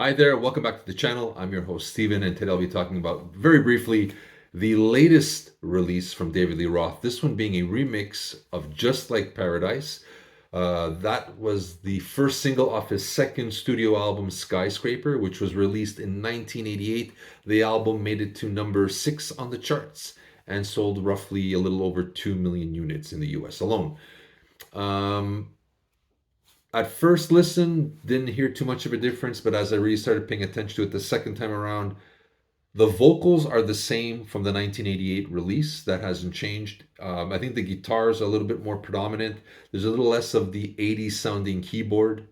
Hi there, welcome back to the channel. I'm your host Steven, and today I'll be talking about very briefly the latest release from David Lee Roth. This one being a remix of Just Like Paradise. That was the first single off his second studio album, Skyscraper, which was released in 1988. The album made it to number 6 on the charts and sold roughly a little over 2 million units in the US alone. Um, at first listen, didn't hear too much of a difference, but as I really started paying attention to it the second time around, the vocals are the same from the 1988 release. That hasn't changed. I think the guitars are a little bit more predominant. There's a little less of the 80s sounding keyboard.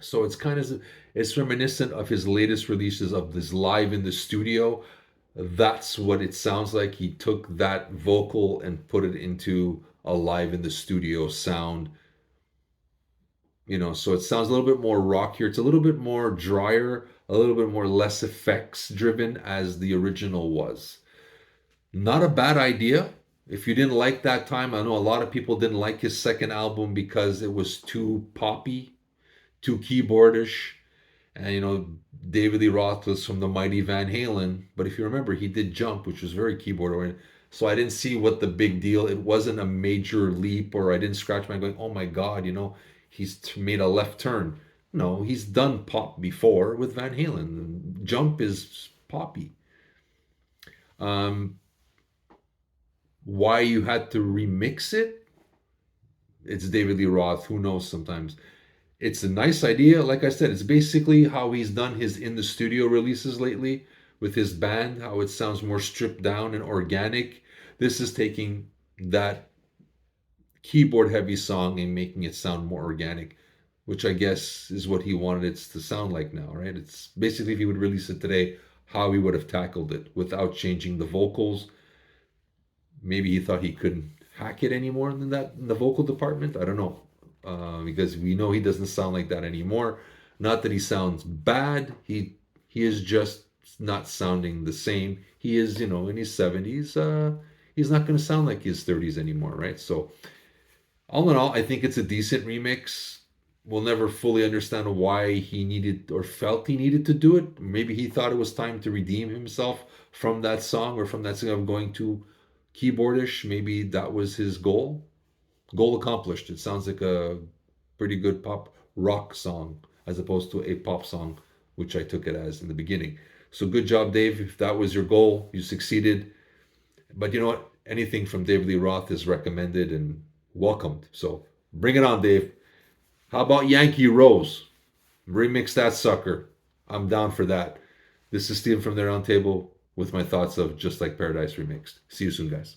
So it's reminiscent of his latest releases of this live in the studio. That's what it sounds like. He took that vocal and put it into a live in the studio sound. So it sounds a little bit more rockier. It's a little bit more drier, a little bit more less effects driven as the original was. Not a bad idea. If you didn't like that time, I know a lot of people didn't like his second album because it was too poppy, too keyboardish. And David Lee Roth was from the mighty Van Halen, but if you remember, he did Jump, which was very keyboard oriented. So I didn't see what the big deal. It wasn't a major leap, or I didn't scratch my going, oh my God, he's made a left turn. No, he's done pop before with Van Halen. Jump is poppy. Um, why you had to remix it? It's David Lee Roth. Who knows sometimes? It's a nice idea. Like I said, it's basically how he's done his in the studio releases lately with his band, how it sounds more stripped down and organic. This is taking that keyboard heavy song and making it sound more organic, which I guess is what he wanted it to sound like now, right? It's basically, if he would release it today, how he would have tackled it without changing the vocals. Maybe he thought he couldn't hack it anymore than that in the vocal department. I don't know. Because we know he doesn't sound like that anymore. Not that he sounds bad. He is just not sounding the same. He is, in his 70s. He's not going to sound like his 30s anymore, right? So all in all, I think it's a decent remix. We'll never fully understand why he needed or felt he needed to do it. Maybe he thought it was time to redeem himself from that song or from that song of going too keyboardish. Maybe that was his goal. Goal accomplished. It sounds like a pretty good pop rock song as opposed to a pop song, which I took it as in the beginning. So good job, Dave. If that was your goal, you succeeded. But you know what? Anything from David Lee Roth is recommended and welcomed. So bring it on, Dave. How about Yankee Rose? Remix that sucker. I'm down for that. This is Steven from the Roundtable with my thoughts of Just Like Paradise Remixed. See you soon, guys.